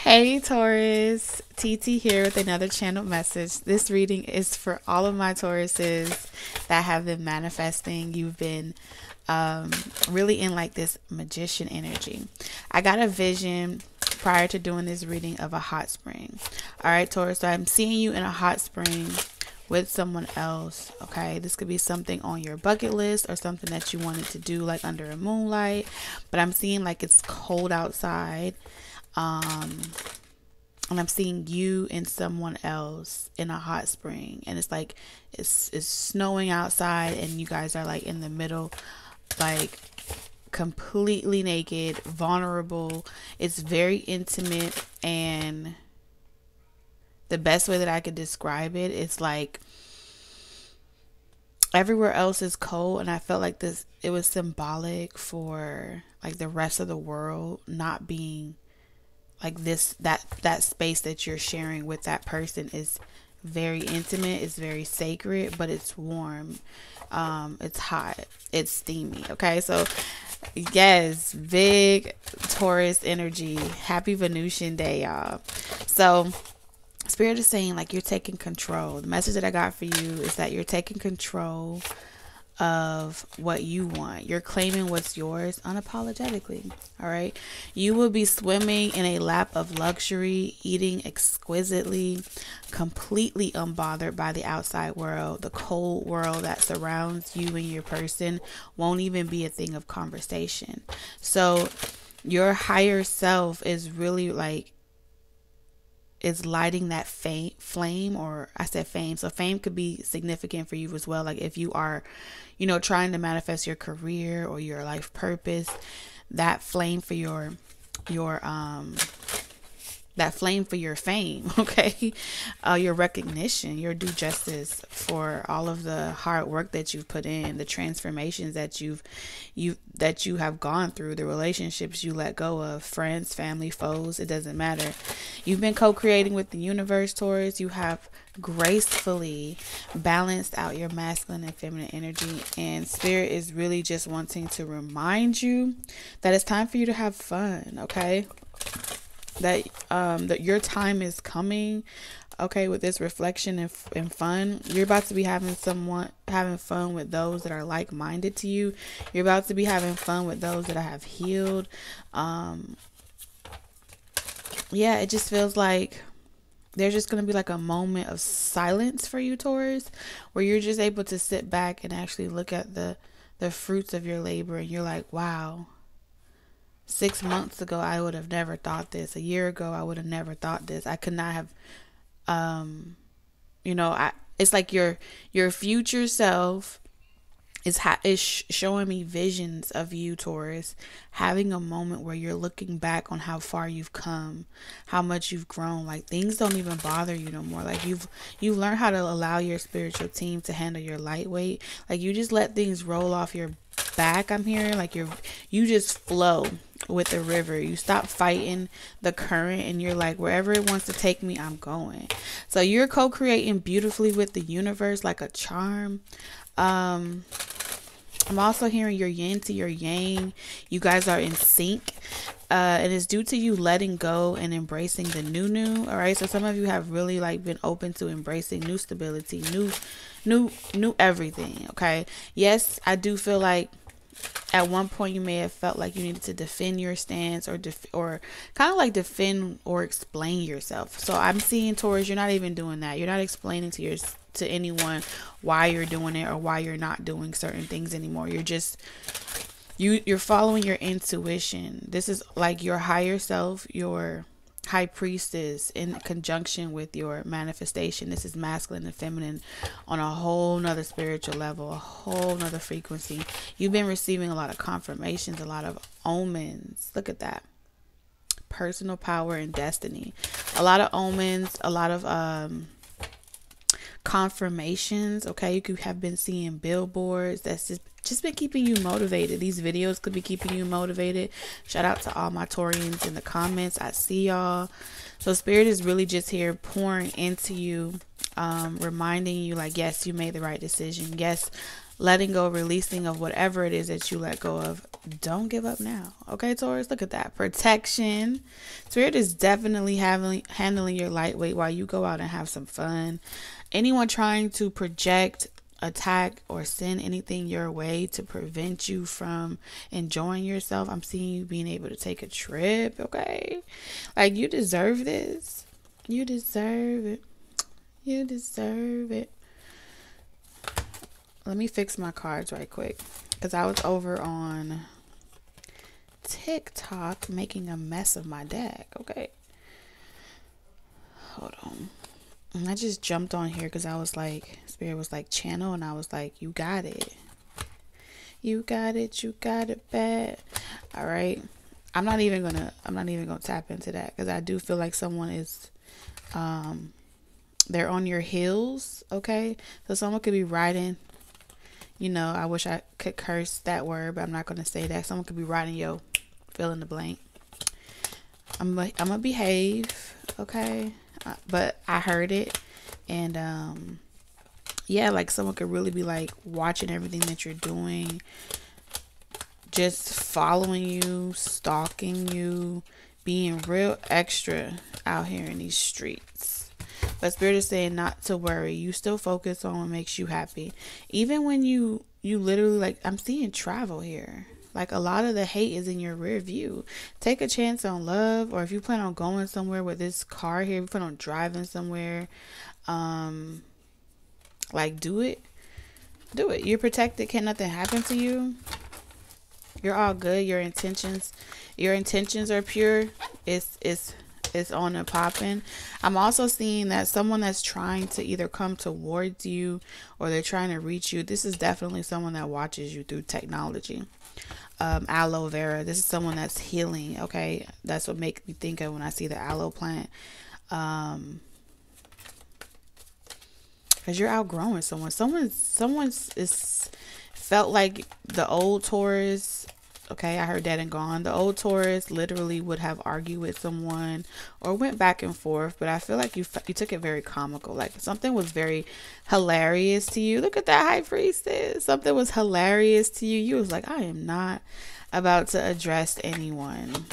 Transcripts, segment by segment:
Hey Taurus, TT here with another channel message. This reading is for all of my Tauruses that have been manifesting. You've been really in like this magician energy. I got a vision prior to doing this reading of a hot spring. All right, Taurus, so I'm seeing you in a hot spring with someone else. Okay, this could be something on your bucket list or something that you wanted to do like under a moonlight, but I'm seeing like it's cold outside. And I'm seeing you and someone else in a hot spring, and it's like it's snowing outside and you guys are like in the middle, like completely naked, vulnerable. It's very intimate, and the best way that I could describe it, it's like everywhere else is cold, and I felt like it was symbolic for like the rest of the world not being like that space that you're sharing with that person is very intimate, it's very sacred, but it's warm, it's hot, it's steamy. Okay, so yes, big Taurus energy. Happy Venusian day, y'all. So Spirit is saying like you're taking control. The message that I got for you is that you're taking control of what you want. You're claiming what's yours unapologetically. All right, you will be swimming in a lap of luxury, eating exquisitely, completely unbothered by the outside world. The cold world that surrounds you and your person won't even be a thing of conversation. So your higher self is really like is lighting that flame, or I said fame. So fame could be significant for you as well. Like if you are, trying to manifest your career or your life purpose, that flame for your fame, okay, your recognition, your due justice for all of the hard work that you've put in, the transformations that you have gone through, the relationships you let go of, friends, family, foes, it doesn't matter. You've been co-creating with the universe, Taurus. You have gracefully balanced out your masculine and feminine energy, and Spirit is really just wanting to remind you that it's time for you to have fun, okay? That your time is coming, okay, with this reflection and fun. You're about to be having fun with those that are like-minded to you. You're about to be having fun with those that have healed. Yeah, it just feels like there's just going to be like a moment of silence for you, Taurus, where you're just able to sit back and actually look at the fruits of your labor, and you're like, wow, 6 months ago, I would have never thought this. A year ago, I would have never thought this. I could not have, it's like your future self is showing me visions of you, Taurus, having a moment where you're looking back on how far you've come, how much you've grown. Like things don't even bother you no more. Like you've learned how to allow your spiritual team to handle your lightweight. Like you just let things roll off your back. I'm hearing like you just flow with the river. You stop fighting the current, and you're like, wherever it wants to take me, I'm going. So you're co-creating beautifully with the universe like a charm. I'm also hearing your yin to your yang. You guys are in sync. And it's due to you letting go and embracing the new. All right. So some of you have really like been open to embracing new stability, new everything. Okay. Yes, I do feel like at one point you may have felt like you needed to defend your stance or kind of like defend or explain yourself. So I'm seeing, Taurus, you're not even doing that. You're not explaining to anyone why you're doing it or why you're not doing certain things anymore. You're just you're following your intuition. This is like your higher self, your high priestess in conjunction with your manifestation. This is masculine and feminine on a whole nother spiritual level, a whole nother frequency. You've been receiving a lot of confirmations, a lot of omens. Look at that. Personal power and destiny. A lot of omens, a lot of confirmations. Okay, you could have been seeing billboards that's just been keeping you motivated. These videos could be keeping you motivated. Shout out to all my Taurians in the comments. I see y'all. So Spirit is really just here pouring into you, reminding you like, yes, you made the right decision. Yes, letting go, releasing of whatever it is that you let go of don't give up now. Okay, Taurus, look at that. Protection. Spirit is definitely handling your lightweight while you go out and have some fun. Anyone trying to project, attack, or send anything your way to prevent you from enjoying yourself, I'm seeing you being able to take a trip, okay? Like, you deserve this. You deserve it. You deserve it. Let me fix my cards right quick, because I was over on TikTok making a mess of my deck. Okay, hold on. And I just jumped on here because I was like, Spirit was like, channel, and I was like, you got it. You got it. You got it bad. All right. I'm not even gonna tap into that, because I do feel like someone is they're on your heels. Okay, so someone could be riding, you know, I wish I could curse that word, but I'm not going to say that. Someone could be riding your fill in the blank. I'm gonna behave, okay? But I heard it, and yeah, like someone could really be like watching everything that you're doing, just following you, stalking you, being real extra out here in these streets. But Spirit is saying not to worry. You still focus on what makes you happy. Even when you literally, like, I'm seeing travel here. Like, a lot of the hate is in your rear view. Take a chance on love, or if you plan on going somewhere with this car here, if you plan on driving somewhere, like, do it. Do it. You're protected. Can nothing happen to you. You're all good. Your intentions are pure. It's on and popping. I'm also seeing that someone that's trying to either come towards you or they're trying to reach you. This is definitely someone that watches you through technology. Aloe vera. This is someone that's healing. Okay, that's what makes me think of when I see the aloe plant. Because you're outgrowing someone. Someone's is felt like the old Taurus. Okay, I heard that and gone. The old Taurus literally would have argued with someone or went back and forth, but I feel like you took it very comical. Like, something was very hilarious to you. Look at that, High Priestess. Something was hilarious to you. You was like, I am not about to address anyone.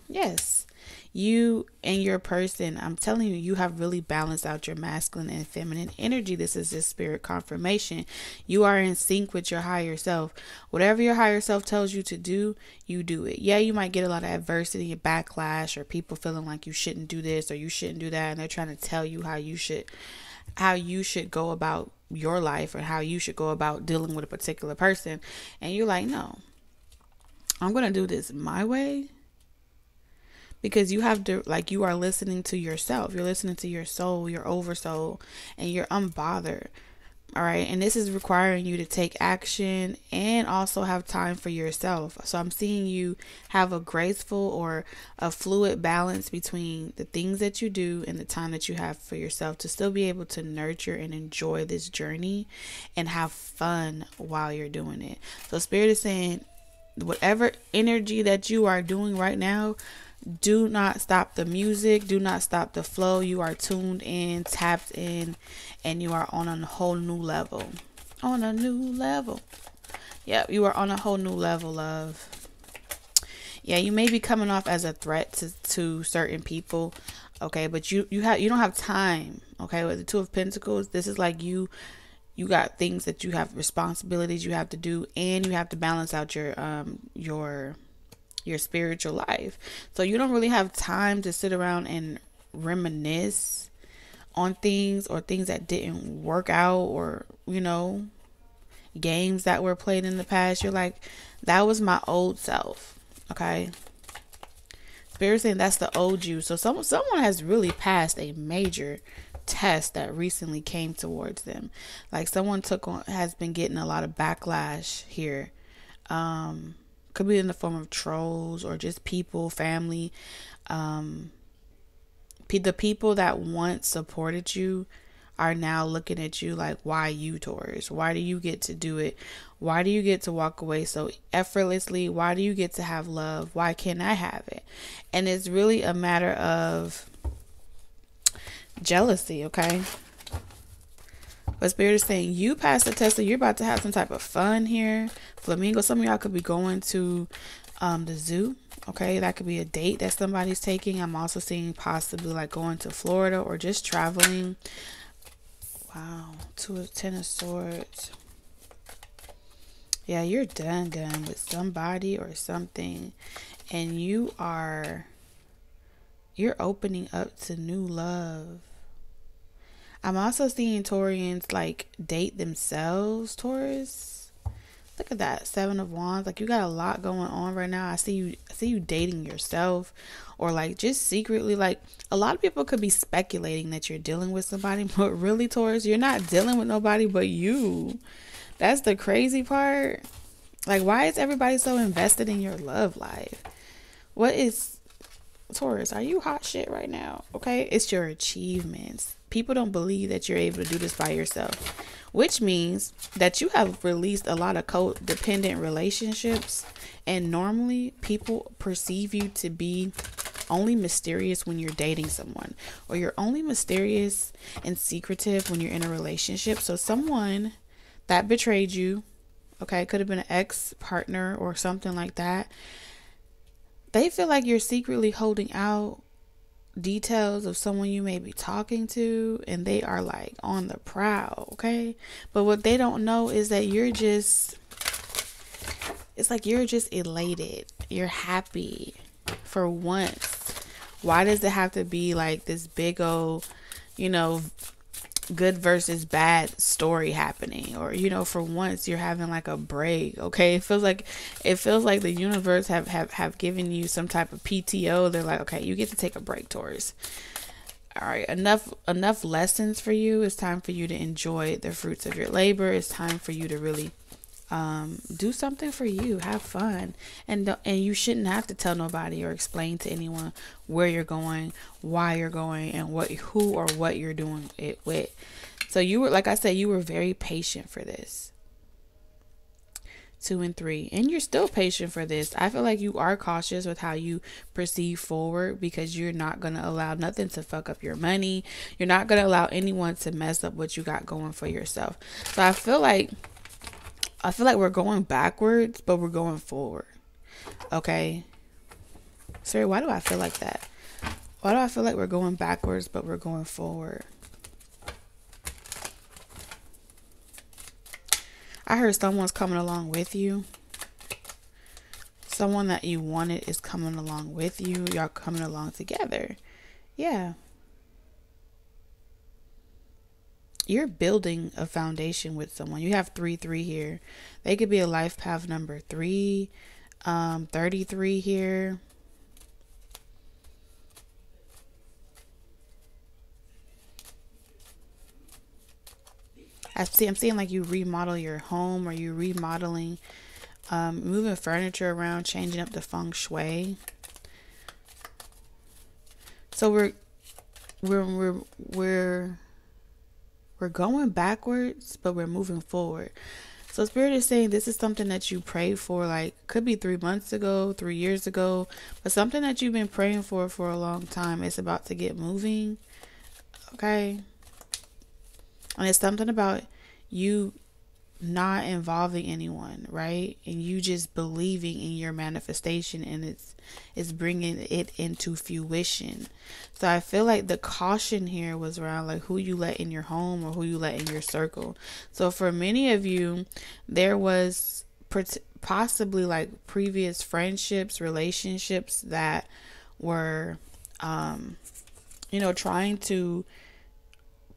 Yes. You and your person, I'm telling you, you have really balanced out your masculine and feminine energy. This is this spirit confirmation. You are in sync with your higher self. Whatever your higher self tells you to do, you do it. Yeah, you might get a lot of adversity and backlash, or people feeling like you shouldn't do this or you shouldn't do that, and they're trying to tell you how you should go about your life or how you should go about dealing with a particular person. And you're like, no, I'm going to do this my way. Because you have to, like, you are listening to yourself. You're listening to your soul, your oversoul, and you're unbothered. All right. And this is requiring you to take action and also have time for yourself. So I'm seeing you have a graceful or a fluid balance between the things that you do and the time that you have for yourself to still be able to nurture and enjoy this journey and have fun while you're doing it. So Spirit is saying, whatever energy that you are doing right now, do not stop the music. Do not stop the flow. You are tuned in, tapped in, and you are on a whole new level. On a new level. Yep, you are on a whole new level, love. Yeah, you may be coming off as a threat to certain people, okay, but you don't have time, okay? With the Two of Pentacles, this is like you got things that you have, responsibilities you have to do, and you have to balance out your spiritual life. So you don't really have time to sit around and reminisce on things or things that didn't work out, or, you know, games that were played in the past. You're like, that was my old self. Okay. Spirit saying that's the old you. So someone has really passed a major test that recently came towards them. Like, someone has been getting a lot of backlash here. Could be in the form of trolls or just people, family. The people that once supported you are now looking at you like, why you, Taurus? Why do you get to do it? Why do you get to walk away so effortlessly? Why do you get to have love? Why can't I have it? And it's really a matter of jealousy, okay? But Spirit is saying you passed the test, so you're about to have some type of fun here. Flamingo, some of y'all could be going to the zoo. Okay, that could be a date that somebody's taking. I'm also seeing possibly like going to Florida or just traveling. Wow, 10 of Swords. Yeah, you're done with somebody or something, and you're opening up to new love. I'm also seeing Taurians like date themselves, Taurus. Look at that, 7 of Wands. Like, you got a lot going on right now. I see you dating yourself, or like just secretly. Like, a lot of people could be speculating that you're dealing with somebody, but really, Taurus, you're not dealing with nobody but you. That's the crazy part. Like, why is everybody so invested in your love life? What is, Taurus, are you hot shit right now? Okay, it's your achievements. People don't believe that you're able to do this by yourself, which means that you have released a lot of codependent relationships. And normally people perceive you to be only mysterious when you're dating someone, or you're only mysterious and secretive when you're in a relationship. So someone that betrayed you, okay, could have been an ex-partner or something like that. They feel like you're secretly holding out details of someone you may be talking to, and they are like on the prowl, okay? But what they don't know is that it's like you're just elated. You're happy for once. Why does it have to be like this big old, good versus bad story happening? Or, for once you're having like a break, okay? It feels like the universe have given you some type of PTO. They're like, okay, you get to take a break, Taurus. All right, enough lessons for you. It's time for you to enjoy the fruits of your labor. It's time for you to really do something for you. Have fun. And you shouldn't have to tell nobody or explain to anyone where you're going, why you're going, and who or what you're doing it with. So you were, like I said, you were very patient for this. 2 and 3, and you're still patient for this. I feel like you are cautious with how you proceed forward, because you're not going to allow nothing to fuck up your money. You're not going to allow anyone to mess up what you got going for yourself. So I feel like we're going backwards, but we're going forward. Okay. Sorry, why do I feel like that? Why do I feel like we're going backwards, but we're going forward? I heard someone's coming along with you. Someone that you wanted is coming along with you. Y'all coming along together. Yeah. You're building a foundation with someone. You have 3-3 here. They could be a life path number 3, 33 here. I'm seeing like you remodel your home, or you remodeling, moving furniture around, changing up the feng shui. So we're going backwards, but we're moving forward. So Spirit is saying this is something that you prayed for, like could be 3 months ago, 3 years ago, but something that you've been praying for a long time. It's about to get moving. Okay. And it's something about you not involving anyone, right? And you just believing in your manifestation, and it's bringing it into fruition. So I feel like the caution here was around like who you let in your home or who you let in your circle. So for many of you, there was possibly like previous friendships, relationships that were, trying to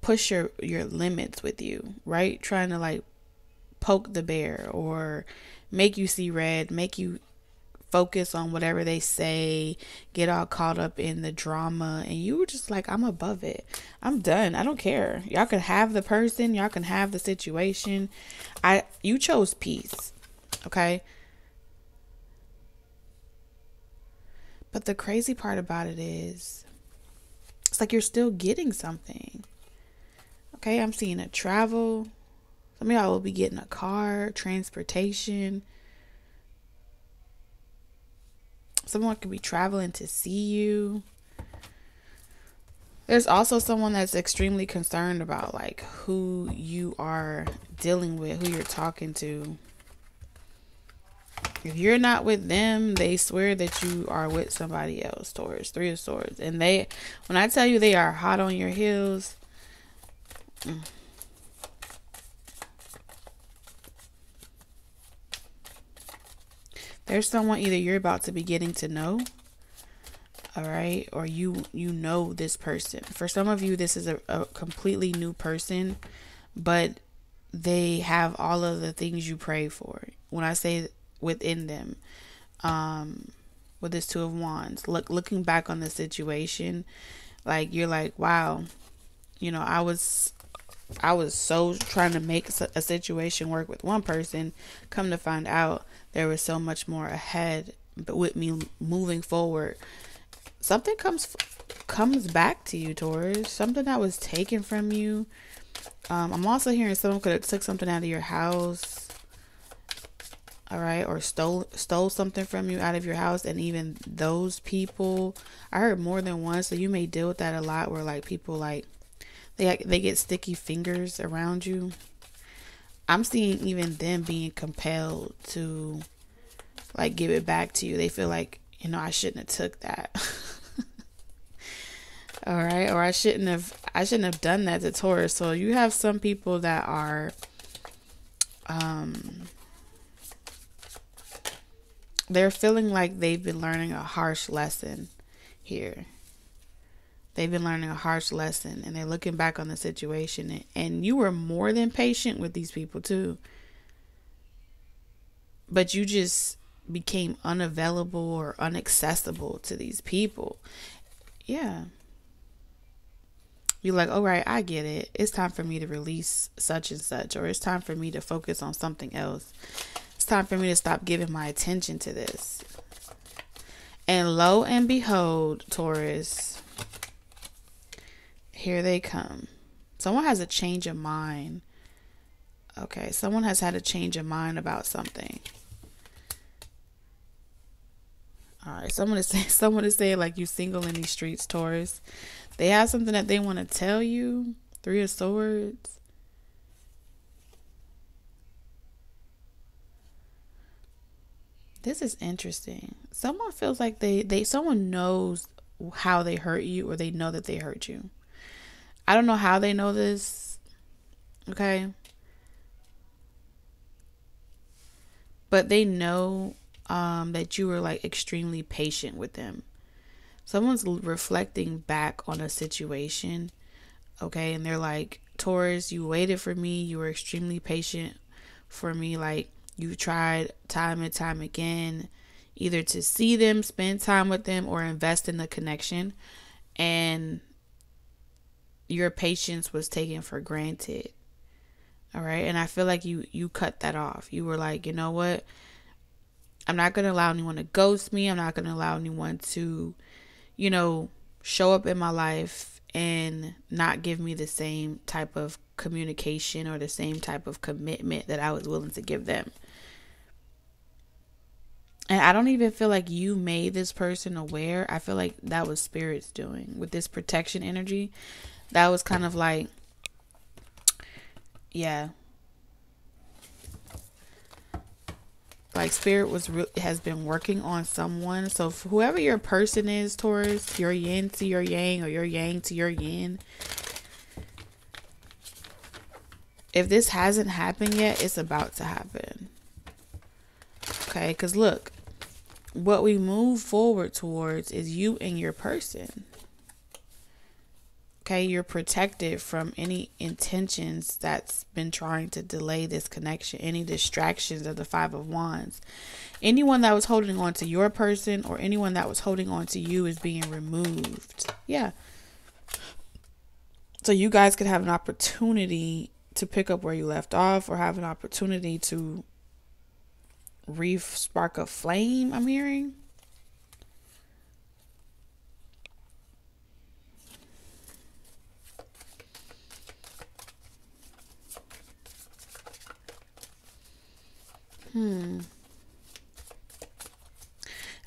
push your limits with you, right? Trying to like poke the bear or make you see red, make you focus on whatever they say, get all caught up in the drama, and you were just like, I'm above it. I'm done. I don't care. Y'all can have the person, y'all can have the situation. You chose peace. Okay? But the crazy part about it is it's like you're still getting something. Okay, I'm seeing a travel. Some of y'all will be getting a car, transportation. Someone could be traveling to see you. There's also someone that's extremely concerned about like who you are dealing with, who you're talking to. If you're not with them, they swear that you are with somebody else. Taurus, Three of Swords. And they, when I tell you they are hot on your heels, there's someone either you're about to be getting to know, all right, or you know this person. For some of you, this is a completely new person, but they have all of the things you pray for. When I say within them, with this Two of Wands, looking back on the situation, like you're like, wow, you know, I was so trying to make a situation work with one person. Come to find out, there was so much more ahead. But with me moving forward, something comes back to you, Taurus. Something that was taken from you. I'm also hearing someone could have took something out of your house, all right, or stole something from you out of your house. And even those people, I heard more than one, so you may deal with that a lot, where like people like they get sticky fingers around you. I'm seeing even them being compelled to like give it back to you. They feel like, you know, I shouldn't have took that. All right, or I shouldn't have done that to Taurus. So you have some people that are they're feeling like they've been learning a harsh lesson here. They've been learning a harsh lesson, and they're looking back on the situation, and you were more than patient with these people too. But you just became unavailable or inaccessible to these people. Yeah. You're like, all right, I get it. It's time for me to release such and such, or it's time for me to focus on something else. It's time for me to stop giving my attention to this. And lo and behold, Taurus, here they come. Someone has a change of mind. Okay, someone has had a change of mind about something. All right, someone is saying like you single in these streets, Taurus. They have something that they want to tell you. Three of Swords. This is interesting. Someone feels like someone knows how they hurt you, or they know that they hurt you. I don't know how they know this. Okay. But they know that you were like extremely patient with them. Someone's reflecting back on a situation, okay, and they're like, Taurus, you waited for me. You were extremely patient for me. Like, you tried time and time again either to see them, spend time with them, or invest in the connection, and your patience was taken for granted. All right, and I feel like you cut that off. You were like, you know what? I'm not going to allow anyone to ghost me. I'm not going to allow anyone to, you know, show up in my life and not give me the same type of communication or the same type of commitment that I was willing to give them. And I don't even feel like you made this person aware. I feel like that was Spirit's doing with this protection energy. That was kind of like, yeah. Like Spirit has been working on someone. So whoever your person is, Taurus, your yin to your yang, or your yang to your yin, if this hasn't happened yet, it's about to happen. Okay, because look, what we move forward towards is you and your person. Okay, you're protected from any intentions that's been trying to delay this connection, any distractions of the Five of Wands. Anyone that was holding on to your person or anyone that was holding on to you is being removed. Yeah. So you guys could have an opportunity to pick up where you left off, or have an opportunity to spark a flame, I'm hearing.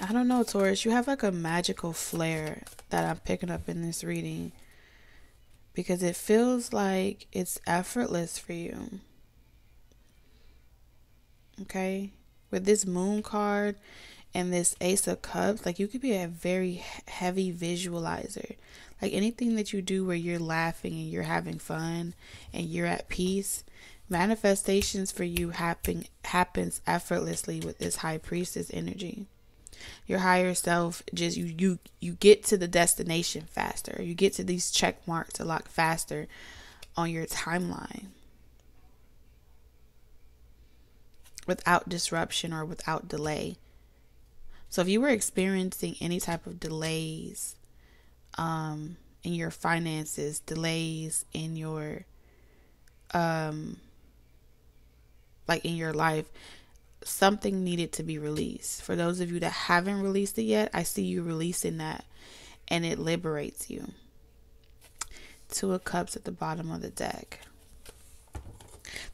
I don't know, Taurus. You have like a magical flair that I'm picking up in this reading. because it feels like it's effortless for you. Okay? With this moon card and this ace of cups, like, you could be a very heavy visualizer. Like, anything that you do where you're laughing and you're having fun and you're at peace, manifestations for you happens effortlessly with this high priestess energy. Your higher self, just you get to the destination faster. You get to these check marks a lot faster on your timeline without disruption or without delay. So if you were experiencing any type of delays in your finances, delays in your like in your life, something needed to be released. For those of you that haven't released it yet, I see you releasing that, and it liberates you. Two of Cups at the bottom of the deck.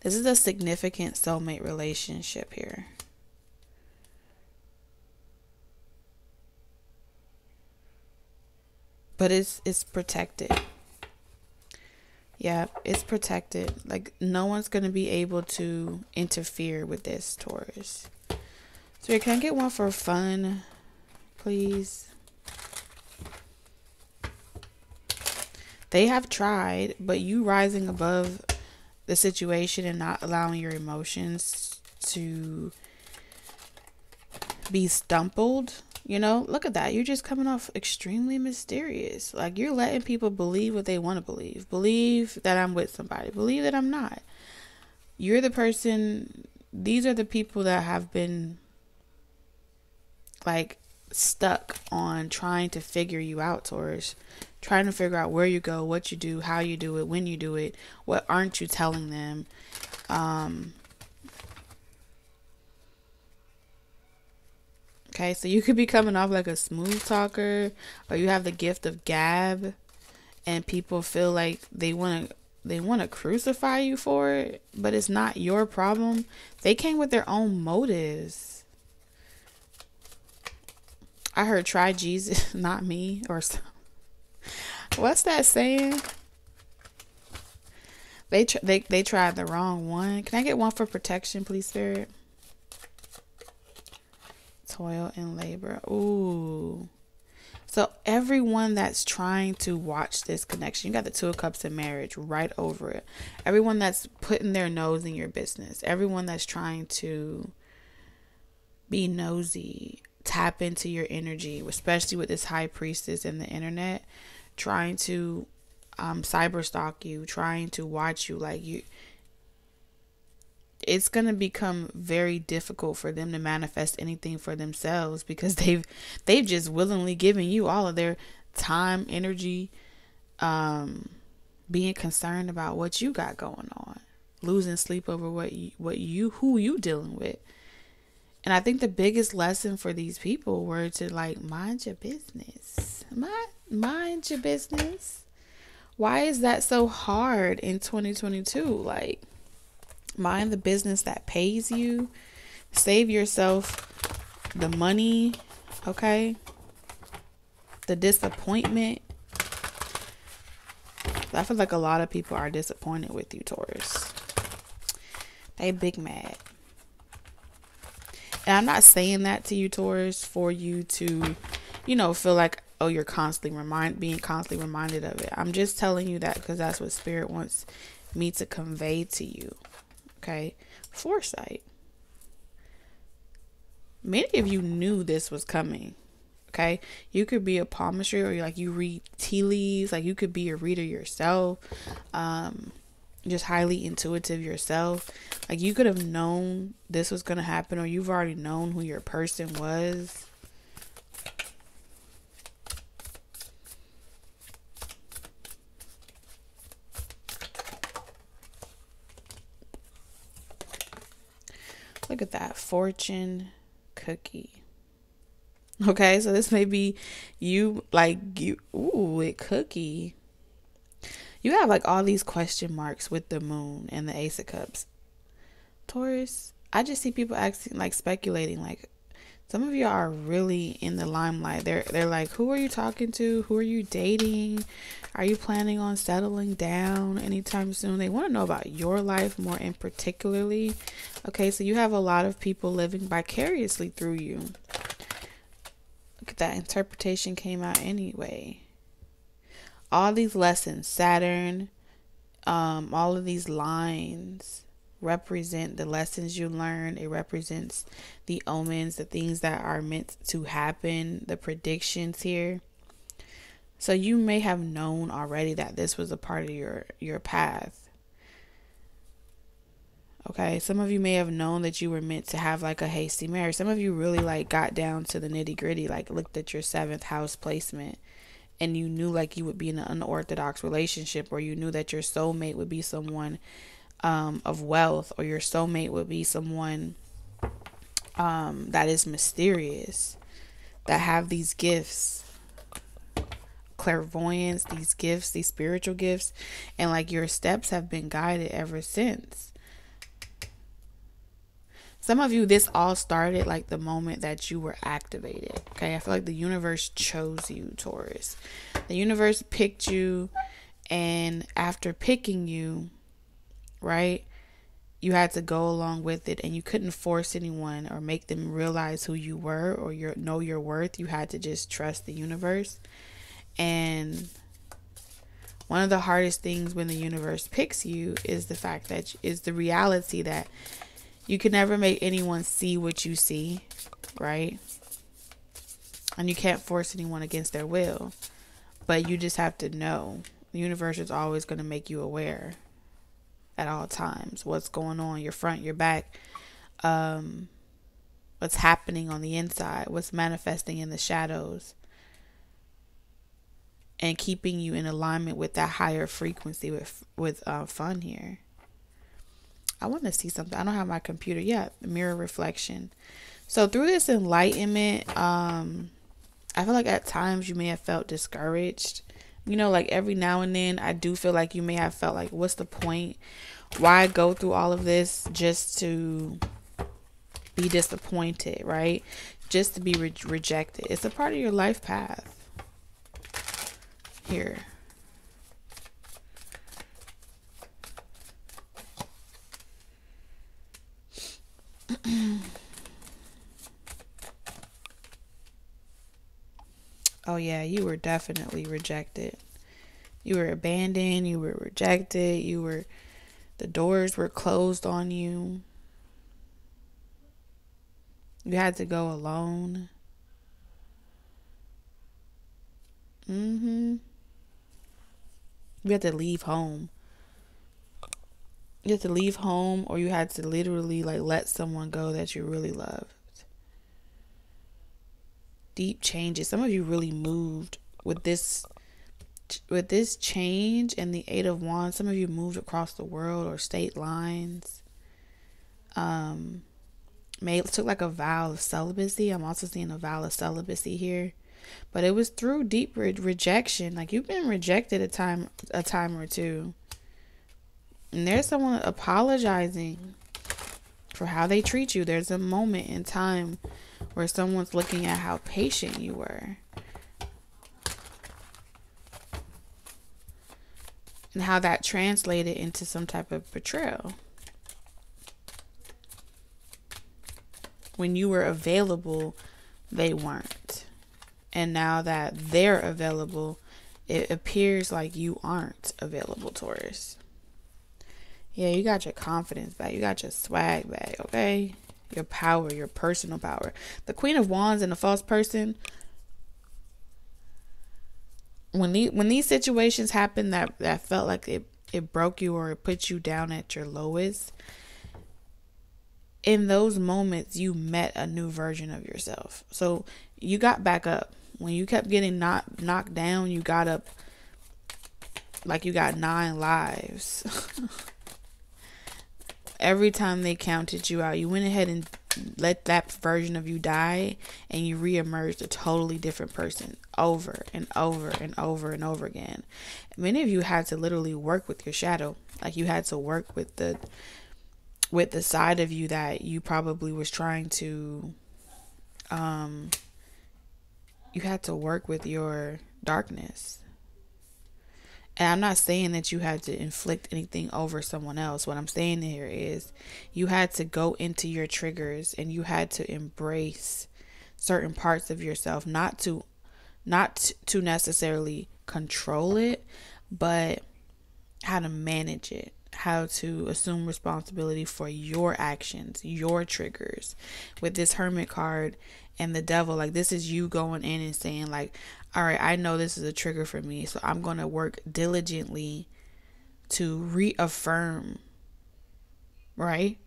This is a significant soulmate relationship here. But it's protected. Yeah, it's protected. Like, no one's going to be able to interfere with this, Taurus. So can I get one for fun, please? They have tried, but you rising above the situation and not allowing your emotions to be stumbled. You know, look at that. You're just coming off extremely mysterious. Like, you're letting people believe what they want to believe. Believe that I'm with somebody. Believe that I'm not. You're the person. These are the people that have been, like, stuck on trying to figure you out, Taurus. Trying to figure out where you go, what you do, how you do it, when you do it. What aren't you telling them? Okay, so you could be coming off like a smooth talker, or you have the gift of gab, and people feel like they want to crucify you for it, but it's not your problem. They came with their own motives. I heard try Jesus, not me, or something. What's that saying? They tried the wrong one. Can I get one for protection, please, Spirit? Toil and labor. Ooh. So everyone that's trying to watch this connection, you got the Two of Cups in marriage right over it. Everyone that's putting their nose in your business. Everyone that's trying to be nosy, tap into your energy, especially with this high priestess and the internet, trying to cyber stalk you, trying to watch you, like, you. It's going to become very difficult for them to manifest anything for themselves, because they've just willingly given you all of their time, energy, being concerned about what you got going on, losing sleep over who you dealing with. And I think the biggest lesson for these people were to, like, mind your business. Mind your business. Why is that so hard in 2022? Like, mind the business that pays you. Save yourself the money, okay? The disappointment. I feel like a lot of people are disappointed with you, Taurus. They big mad. And I'm not saying that to you, Taurus, for you to, feel like, oh, you're being constantly reminded of it. I'm just telling you that because that's what Spirit wants me to convey to you. Okay? Foresight. Many of you knew this was coming. Okay? You could be a palmistry, or you read tea leaves. Like, you could be a reader yourself. Just highly intuitive yourself. Like, you could have known this was going to happen, or you've already known who your person was. Look at that fortune cookie. Okay, so this may be you, ooh, a cookie. You have, like, all these question marks with the moon and the Ace of Cups. Taurus, I just see people asking, like, speculating, like, Some of you are really in the limelight. They're like, who are you talking to? Who are you dating? Are you planning on settling down anytime soon? They want to know about your life more in particularly. Okay, so you have a lot of people living vicariously through you. Look at that. Interpretation came out anyway. All these lessons, Saturn, all of these lines represent the lessons you learn. It represents the omens, the things that are meant to happen, the predictions here. So you may have known already that this was a part of your path. Okay, some of you may have known that you were meant to have like a hasty marriage. Some of you really like got down to the nitty gritty, like looked at your 7th house placement, and you knew like you would be in an unorthodox relationship, or you knew that your soulmate would be someone of wealth, or your soulmate would be someone that is mysterious, that have these gifts, clairvoyance, these gifts, these spiritual gifts, and like your steps have been guided ever since. Some of you, this all started like the moment that you were activated. Okay, I feel like the universe chose you, Taurus. The universe picked you, and after picking you, right, you had to go along with it, and you couldn't force anyone or make them realize who you were or know your worth. You had to just trust the universe. And one of the hardest things when the universe picks you is the fact that is the reality that you can never make anyone see what you see, right? And you can't force anyone against their will, but you just have to know the universe is always going to make you aware at all times what's going on, your front, your back, what's happening on the inside, what's manifesting in the shadows, and keeping you in alignment with that higher frequency with fun here. I want to see something. I don't have my computer yet. The mirror reflection. So through this enlightenment, I feel like at times you may have felt discouraged. You know, like every now and then I do feel like you may have felt like, what's the point? Why go through all of this just to be disappointed, right? Just to be rejected. It's a part of your life path. Here. Oh yeah, you were definitely rejected. You were abandoned, you were rejected, the doors were closed on you. You had to go alone. You had to leave home. You had to leave home, or you had to literally like let someone go that you really loved. Deep changes. Some of you really moved with this change and the 8 of Wands. Some of you moved across the world or state lines. Took like a vow of celibacy. I'm also seeing a vow of celibacy here, but it was through deep rejection. Like you've been rejected a time or two, and there's someone apologizing for how they treat you. There's a moment in time where someone's looking at how patient you were and how that translated into some type of betrayal. When you were available, they weren't. And now that they're available, it appears like you aren't available, Taurus. Yeah, you got your confidence back. You got your swag back, okay? Your power, your personal power. The Queen of Wands and the false person, when these situations happen that felt like it broke you or it put you down at your lowest, in those moments you met a new version of yourself. So you got back up. When you kept getting knocked down, you got up like you got 9 lives. Every time they counted you out, you went ahead and let that version of you die, and you reemerged a totally different person over and over and over and over again. Many of you had to literally work with your shadow. Like you had to work with the side of you that you probably was trying to you had to work with your darkness. And I'm not saying that you had to inflict anything over someone else. What I'm saying here is you had to go into your triggers and you had to embrace certain parts of yourself, not to necessarily control it, but how to manage it, how to assume responsibility for your actions, your triggers. With this Hermit card and the Devil, like, this is you going in and saying, like, all right, I know this is a trigger for me, so I'm going to work diligently to reaffirm, right,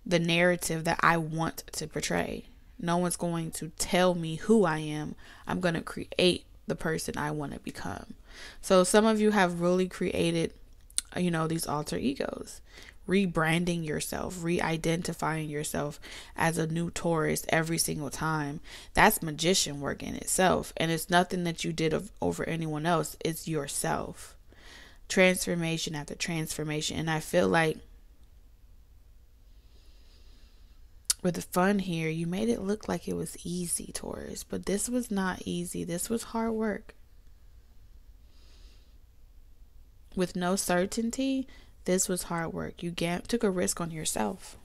the narrative that I want to portray. No one's going to tell me who I am. I'm going to create the person I want to become. So some of you have really created, these alter egos, rebranding yourself, re-identifying yourself as a new Taurus every single time. That's magician work in itself. And it's nothing that you did over anyone else. It's yourself. Transformation after transformation. And I feel like with the fun here, you made it look like it was easy, Taurus. But this was not easy. This was hard work. With no certainty, this was hard work. You took a risk on yourself.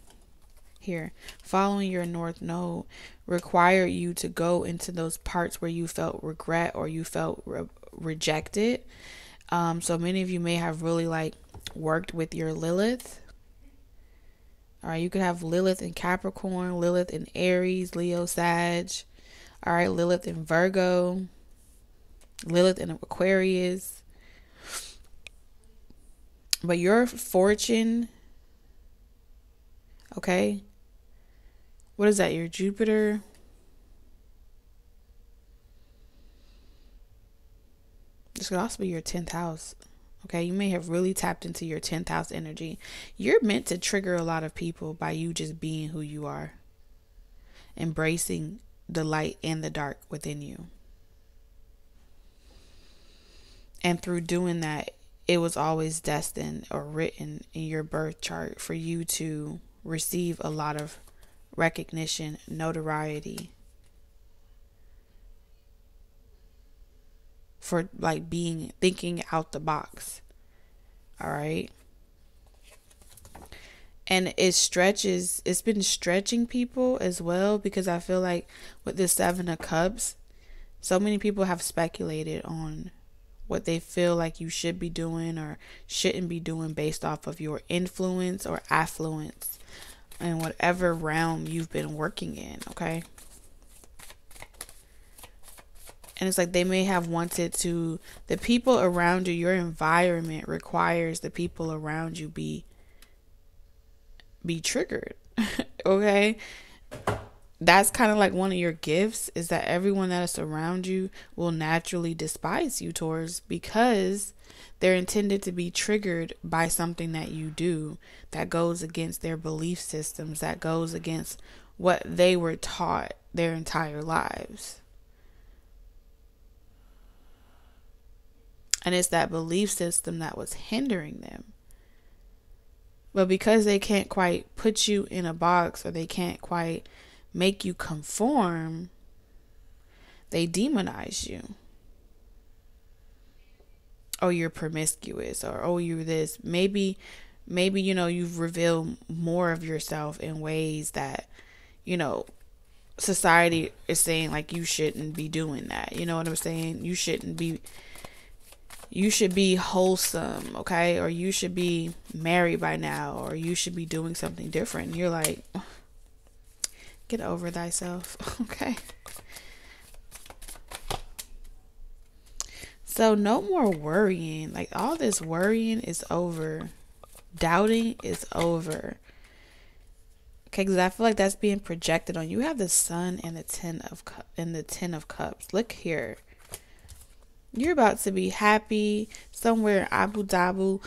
Here, following your North Node required you to go into those parts where you felt regret or you felt rejected. So many of you may have really worked with your Lilith. All right, you could have Lilith in Capricorn, Lilith in Aries, Leo, Sag. All right, Lilith in Virgo, Lilith in Aquarius. But your fortune, okay, what is that? Your Jupiter. This could also be your 10th house. Okay, you may have really tapped into your 10th house energy. You're meant to trigger a lot of people by you just being who you are, embracing the light and the dark within you. And through doing that, it was always destined or written in your birth chart for you to receive a lot of recognition, notoriety, for thinking out the box. All right. And it's been stretching people as well, because I feel like with the 7 of Cups, so many people have speculated on what they feel like you should be doing or shouldn't be doing based off of your influence or affluence in whatever realm you've been working in, okay? And it's like they may have wanted to, the people around you, your environment requires the people around you be triggered, okay? That's kind of like one of your gifts, is that everyone that is around you will naturally despise you, Taurus, because they're intended to be triggered by something that you do that goes against their belief systems, that goes against what they were taught their entire lives. And it's that belief system that was hindering them. But because they can't quite put you in a box, or they can't quite make you conform, they demonize you. Oh, you're promiscuous, or oh, you're this. Maybe you've revealed more of yourself in ways that, society is saying like you shouldn't be doing that. You know what I'm saying? You should be wholesome, okay? Or you should be married by now, or you should be doing something different. And you're like, get over thyself, okay? So no more worrying. Like, all this worrying is over. Doubting is over. Okay, because I feel like that's being projected on you. You have the Sun and the 10 of Cups. Look here. You're about to be happy somewhere in Abu Dhabi,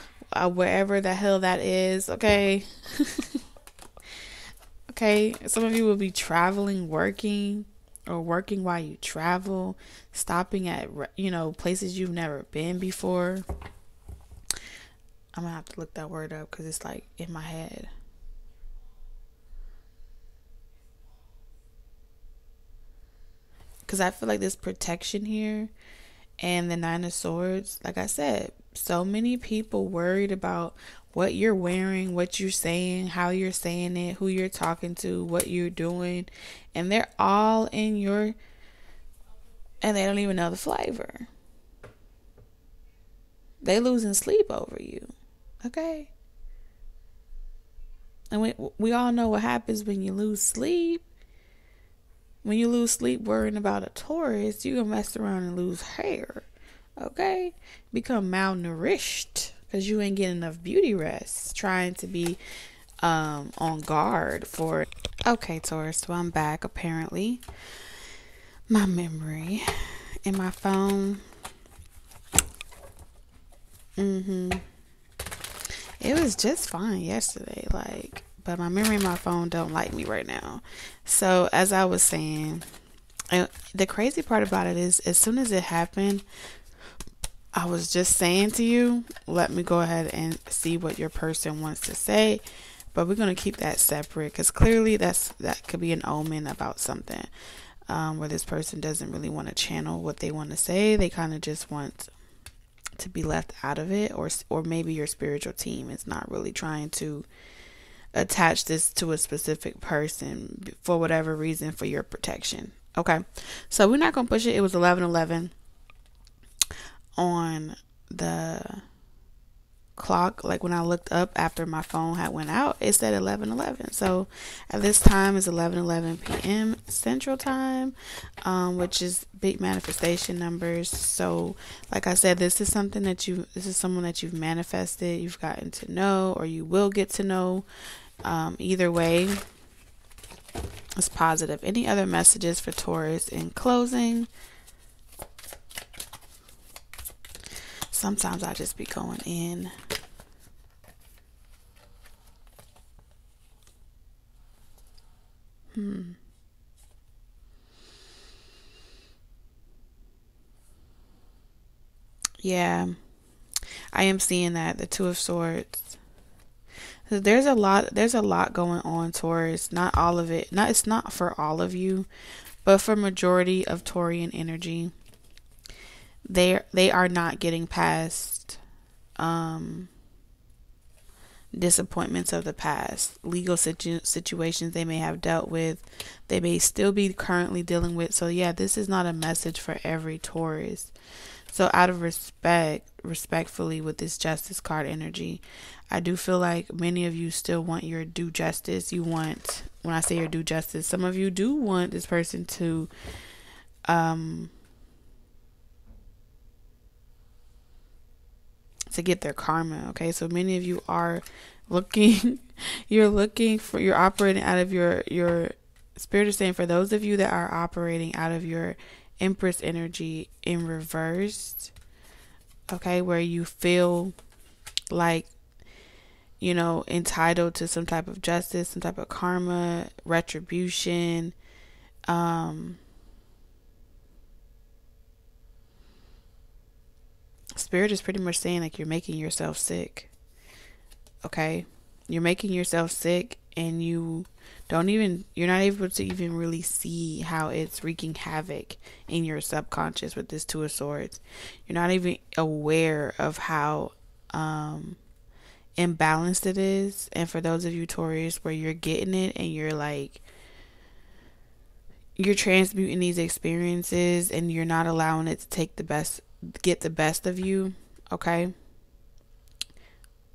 wherever the hell that is, okay? Okay, some of you will be traveling, working, or working while you travel, stopping at, places you've never been before. I'm gonna have to look that word up because it's like in my head. because I feel like this protection here and the Nine of Swords, like I said, so many people worried about what you're wearing, what you're saying, how you're saying it, who you're talking to, what you're doing, and they're all in your, and they don't even know the flavor. They losing sleep over you, okay? And we all know what happens when you lose sleep. When you lose sleep worrying about a Taurus, you're going to mess around and lose hair. Okay? Become malnourished because you ain't getting enough beauty rest. Trying to be on guard for... Okay, Taurus, so I'm back apparently. My memory in my phone. It was just fine yesterday, but my memory in my phone don't like me right now. So as I was saying, the crazy part about it is, as soon as it happened, I was just saying to you, let me go ahead and see what your person wants to say, but we're going to keep that separate because clearly that could be an omen about something, where this person doesn't really want to channel what they want to say. They kind of just want to be left out of it, or maybe your spiritual team is not really trying to attach this to a specific person for whatever reason, for your protection. Okay, so we're not gonna push it. It was 11:11 on the clock. Like when I looked up after my phone had went out, it said 11:11. So at this time is 11:11 p.m. Central Time, which is big manifestation numbers. So like I said, this is someone that you've manifested, you've gotten to know, or you will get to know. Either way, it's positive. Any other messages for Taurus in closing? Sometimes I just be going in. Yeah, I am seeing that, the Two of Swords. There's a lot going on, Taurus. Not all of it. It's not for all of you, but for majority of Taurian energy. They are not getting past disappointments of the past, legal situations they may have dealt with, they may still be currently dealing with. So yeah, this is not a message for every Taurus. So out of respectfully with this Justice card energy, I do feel like many of you still want your due justice. You want, when I say your due justice, some of you do want this person to get their karma. Okay, so many of you are looking you're operating out of your spirit is saying, for those of you that are operating out of your Empress energy in reverse, okay, where you feel like, entitled to some type of justice, some type of karma, retribution, Spirit is pretty much saying like you're making yourself sick. Okay, you're making yourself sick, and you're not able to even really see how it's wreaking havoc in your subconscious with this Two of Swords. You're not even aware of how imbalanced it is. And for those of you Taurus where you're getting it and you're transmuting these experiences and you're not allowing it to get the best of you, okay?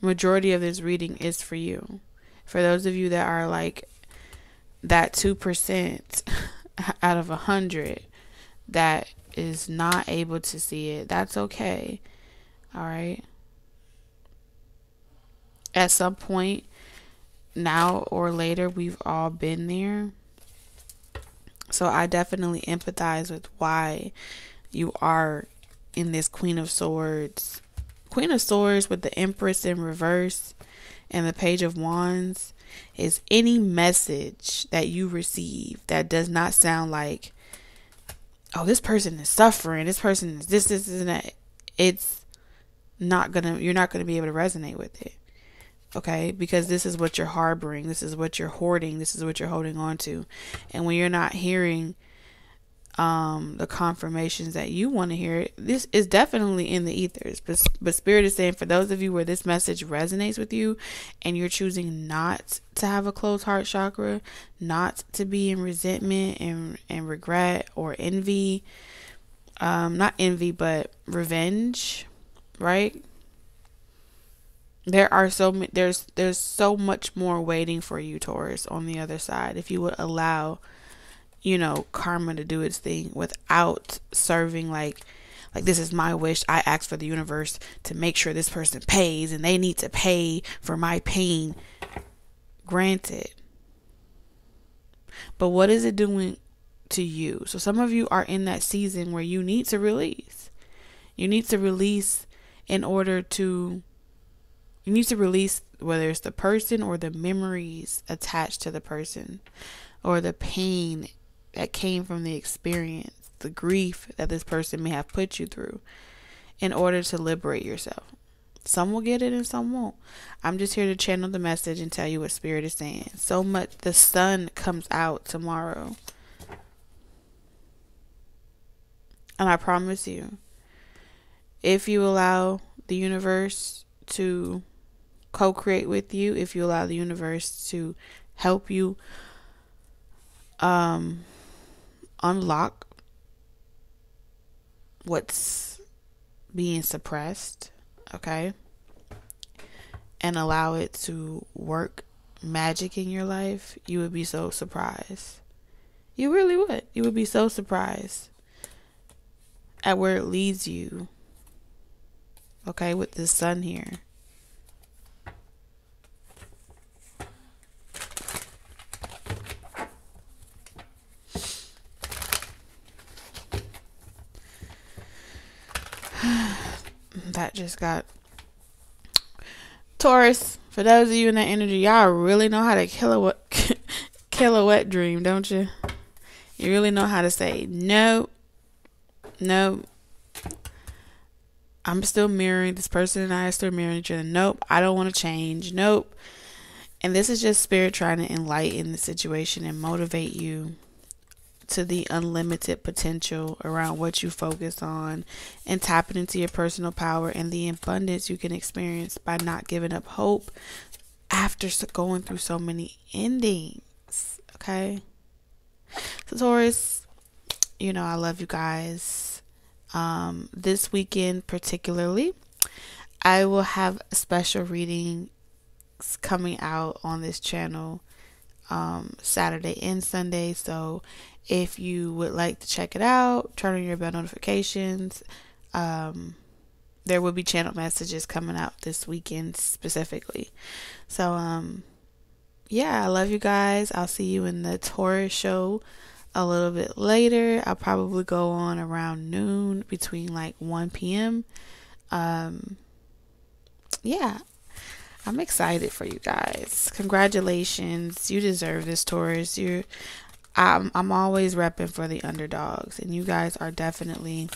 Majority of this reading is for you. For those of you that are like that 2% out of 100 that is not able to see it, that's okay. All right. At some point, now or later, we've all been there. So I definitely empathize with why you are in this Queen of Swords. Queen of Swords with the Empress in reverse and the Page of Wands is any message that you receive that does not sound like, oh, this person is suffering, this person is this and that. You're not gonna be able to resonate with it. Okay, because this is what you're harboring, this is what you're hoarding, this is what you're holding on to. And when you're not hearing the confirmations that you want to hear. This is definitely in the ethers, but Spirit is saying for those of you where this message resonates with you and you're choosing not to have a closed heart chakra, not to be in resentment and regret or envy, not envy but revenge, right? There's so much more waiting for you, Taurus, on the other side, if you would allow, karma to do its thing without serving like this is my wish. I asked for the universe to make sure this person pays and they need to pay for my pain. Granted. But what is it doing to you? So some of you are in that season where you need to release. You need to release whether it's the person or the memories attached to the person or the pain that came from the experience, the grief that this person may have put you through, in order to liberate yourself. Some will get it and some won't. I'm just here to channel the message and tell you what Spirit is saying. So much. The sun comes out tomorrow. And I promise you, if you allow the universe to co-create with you, if you allow the universe to help you unlock what's being suppressed, okay, and allow it to work magic in your life, you would be so surprised. You really would. You would be so surprised at where it leads you, okay, with the sun here. That just got Taurus. For those of you in that energy, y'all really know how to kill a wet dream, don't you? You really know how to say no. I'm still mirroring this person, and I are still mirroring each other. Nope, I don't want to change. Nope. And this is just Spirit trying to enlighten the situation and motivate you to the unlimited potential around what you focus on, and tapping into your personal power and the abundance you can experience by not giving up hope after going through so many endings. Okay, so Taurus, I love you guys. This weekend particularly, I will have special readings coming out on this channel Saturday and Sunday. So if you would like to check it out, turn on your bell notifications. There will be channel messages coming out this weekend specifically. So I love you guys. I'll see you in the Taurus show a little bit later. I'll probably go on around noon, between like 1 p.m. I'm excited for you guys. Congratulations. You deserve this, Taurus. I'm always repping for the underdogs, and you guys are definitely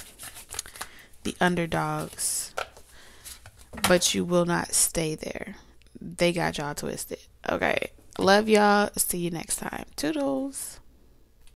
the underdogs. But you will not stay there. They got y'all twisted. Okay. Love y'all. See you next time. Toodles.